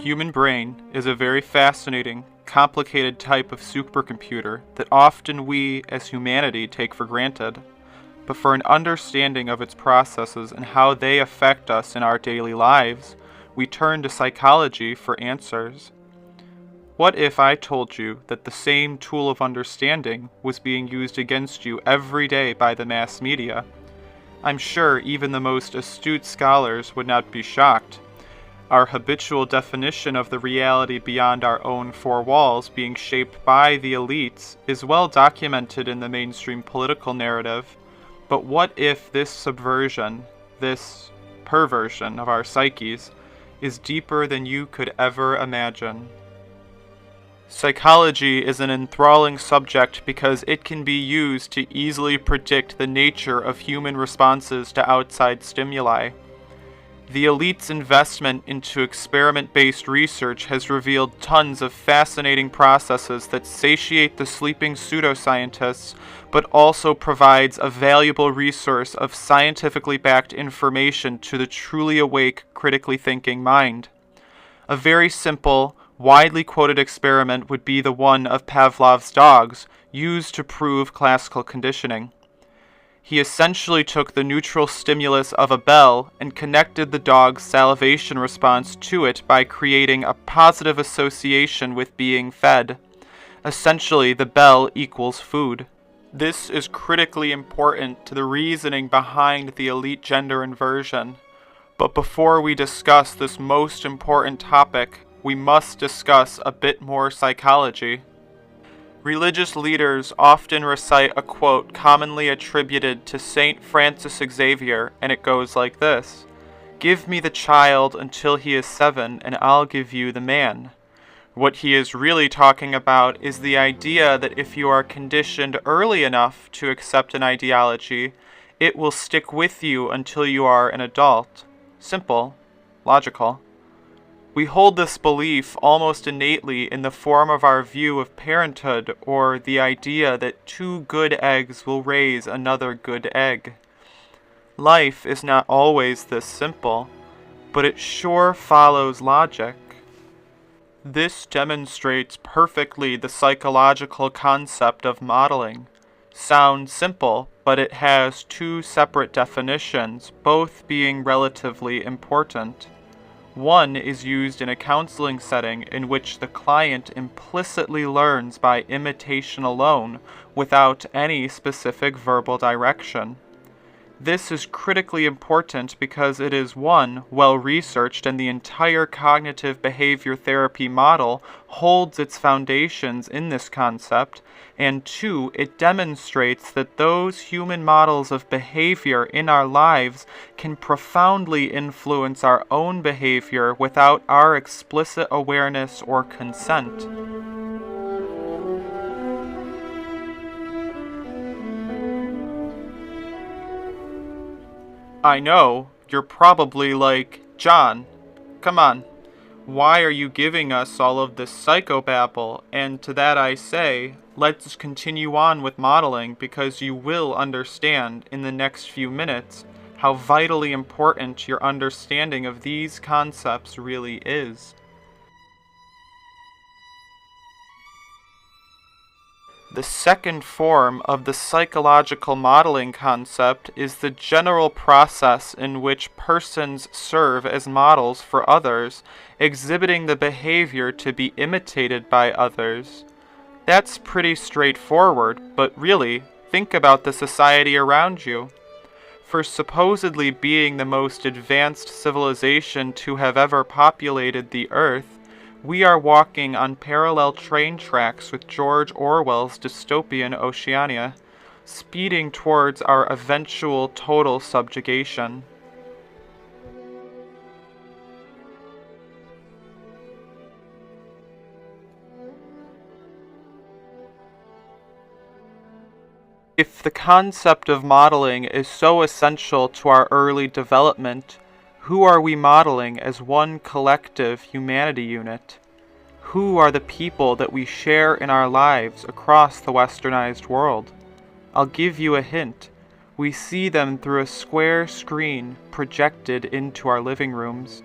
human brain is a very fascinating, complicated type of supercomputer that often we, as humanity, take for granted. But for an understanding of its processes and how they affect us in our daily lives, we turn to psychology for answers. What if I told you that the same tool of understanding was being used against you every day by the mass media? I'm sure even the most astute scholars would not be shocked. Our habitual definition of the reality beyond our own four walls being shaped by the elites is well documented in the mainstream political narrative. But what if this subversion, this perversion of our psyches, is deeper than you could ever imagine? Psychology is an enthralling subject because it can be used to easily predict the nature of human responses to outside stimuli. The elite's investment into experiment-based research has revealed tons of fascinating processes that satiate the sleeping pseudoscientists, but also provides a valuable resource of scientifically backed information to the truly awake, critically thinking mind. A very simple, widely quoted experiment would be the one of Pavlov's dogs, used to prove classical conditioning. He essentially took the neutral stimulus of a bell and connected the dog's salivation response to it by creating a positive association with being fed. Essentially, the bell equals food. This is critically important to the reasoning behind the elite gender inversion. But before we discuss this most important topic, we must discuss a bit more psychology. Religious leaders often recite a quote commonly attributed to Saint Francis Xavier, and it goes like this: "Give me the child until he is 7, and I'll give you the man." What he is really talking about is the idea that if you are conditioned early enough to accept an ideology, it will stick with you until you are an adult. Simple, logical. We hold this belief almost innately in the form of our view of parenthood, or the idea that 2 good eggs will raise another good egg. Life is not always this simple, but it sure follows logic. This demonstrates perfectly the psychological concept of modeling. Sounds simple, but it has 2 separate definitions, both being relatively important. One is used in a counseling setting in which the client implicitly learns by imitation alone without any specific verbal direction. This is critically important because it is 1, well researched, and the entire cognitive behavior therapy model holds its foundations in this concept, and 2, it demonstrates that those human models of behavior in our lives can profoundly influence our own behavior without our explicit awareness or consent. I know, you're probably like, John, come on, why are you giving us all of this psychobabble? And to that I say, let's continue on with modeling, because you will understand in the next few minutes how vitally important your understanding of these concepts really is. The second form of the psychological modeling concept is the general process in which persons serve as models for others, exhibiting the behavior to be imitated by others. That's pretty straightforward, but really, think about the society around you. For supposedly being the most advanced civilization to have ever populated the Earth, we are walking on parallel train tracks with George Orwell's dystopian Oceania, speeding towards our eventual total subjugation. If the concept of modeling is so essential to our early development, who are we modeling as one collective humanity unit? Who are the people that we share in our lives across the westernized world? I'll give you a hint. We see them through a square screen projected into our living rooms.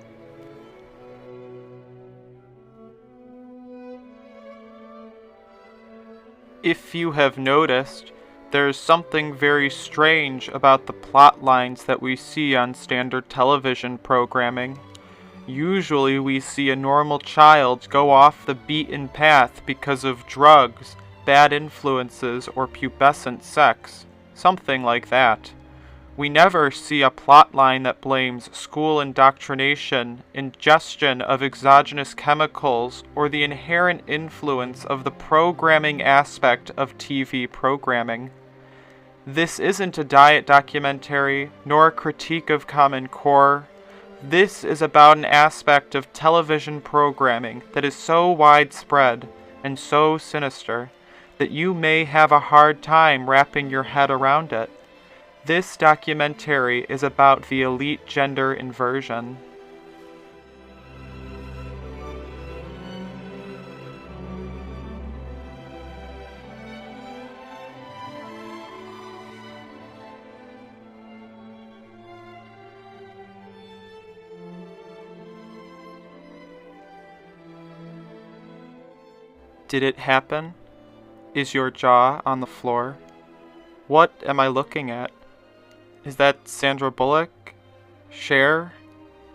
If you have noticed, there's something very strange about the plot lines that we see on standard television programming. Usually we see a normal child go off the beaten path because of drugs, bad influences, or pubescent sex. Something like that. We never see a plotline that blames school indoctrination, ingestion of exogenous chemicals, or the inherent influence of the programming aspect of TV programming. This isn't a diet documentary, nor a critique of Common Core. This is about an aspect of television programming that is so widespread and so sinister that you may have a hard time wrapping your head around it. This documentary is about the elite gender inversion. Did it happen? Is your jaw on the floor? What am I looking at? Is that Sandra Bullock? Cher?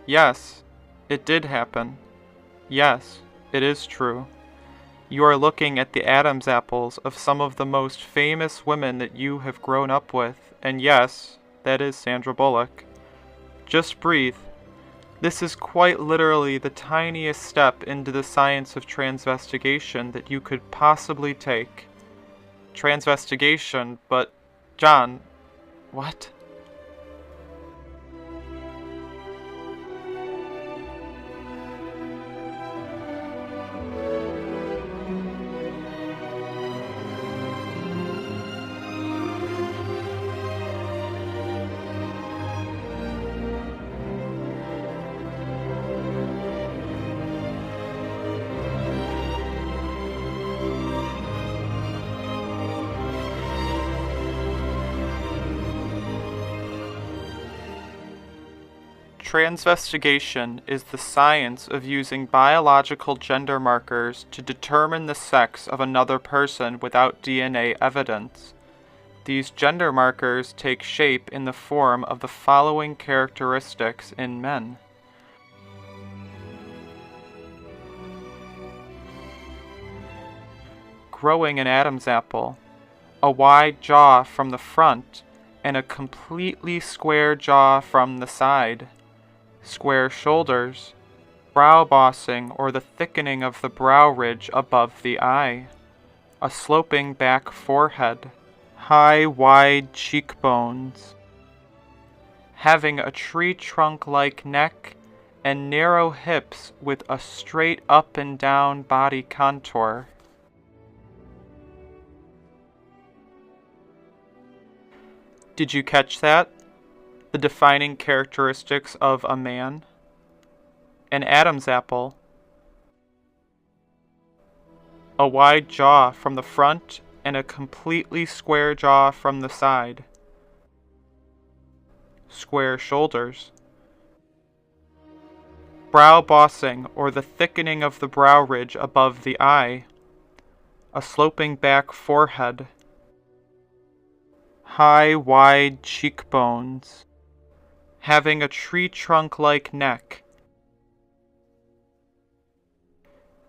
Yes, it did happen. Yes, it is true. You are looking at the Adam's apples of some of the most famous women that you have grown up with, and yes, that is Sandra Bullock. Just breathe. This is quite literally the tiniest step into the science of transvestigation that you could possibly take. Transvestigation, but John, what? Transvestigation is the science of using biological gender markers to determine the sex of another person without DNA evidence. These gender markers take shape in the form of the following characteristics in men. Growing an Adam's apple, a wide jaw from the front, and a completely square jaw from the side. Square shoulders, brow bossing or the thickening of the brow ridge above the eye, a sloping back forehead, high wide cheekbones, having a tree trunk-like neck and narrow hips with a straight up and down body contour. Did you catch that? The defining characteristics of a man. An Adam's apple. A wide jaw from the front and a completely square jaw from the side. Square shoulders. Brow bossing or the thickening of the brow ridge above the eye. A sloping back forehead. High wide cheekbones. Having a tree trunk-like neck,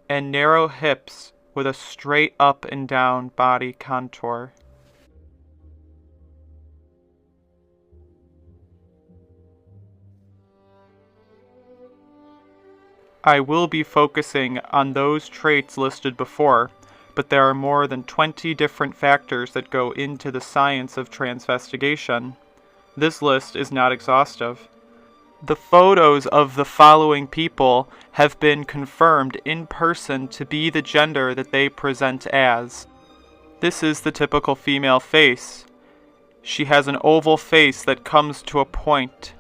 and narrow hips with a straight up and down body contour. I will be focusing on those traits listed before, but there are more than 20 different factors that go into the science of transvestigation. This list is not exhaustive. The photos of the following people have been confirmed in person to be the gender that they present as. This is the typical female face. She has an oval face that comes to a point.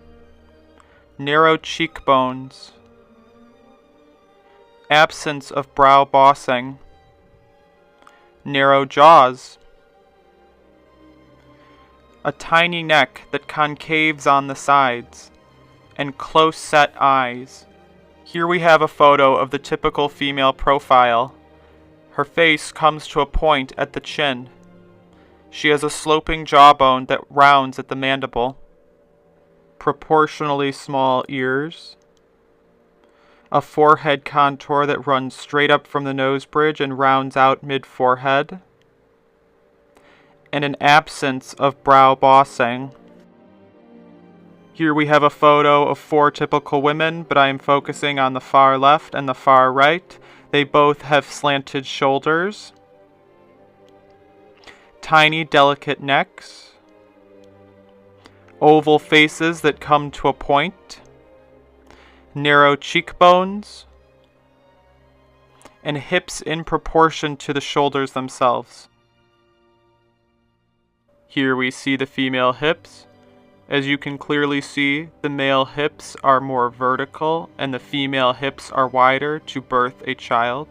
Narrow cheekbones. Absence of brow bossing. Narrow jaws. A tiny neck that concaves on the sides, and close-set eyes. Here we have a photo of the typical female profile. Her face comes to a point at the chin. She has a sloping jawbone that rounds at the mandible. Proportionally small ears. A forehead contour that runs straight up from the nose bridge and rounds out mid-forehead. And an absence of brow bossing. Here we have a photo of 4 typical women, but I am focusing on the far left and the far right. They both have slanted shoulders. Tiny, delicate necks. Oval faces that come to a point. Narrow cheekbones. And hips in proportion to the shoulders themselves. Here we see the female hips. As you can clearly see, the male hips are more vertical and the female hips are wider to birth a child.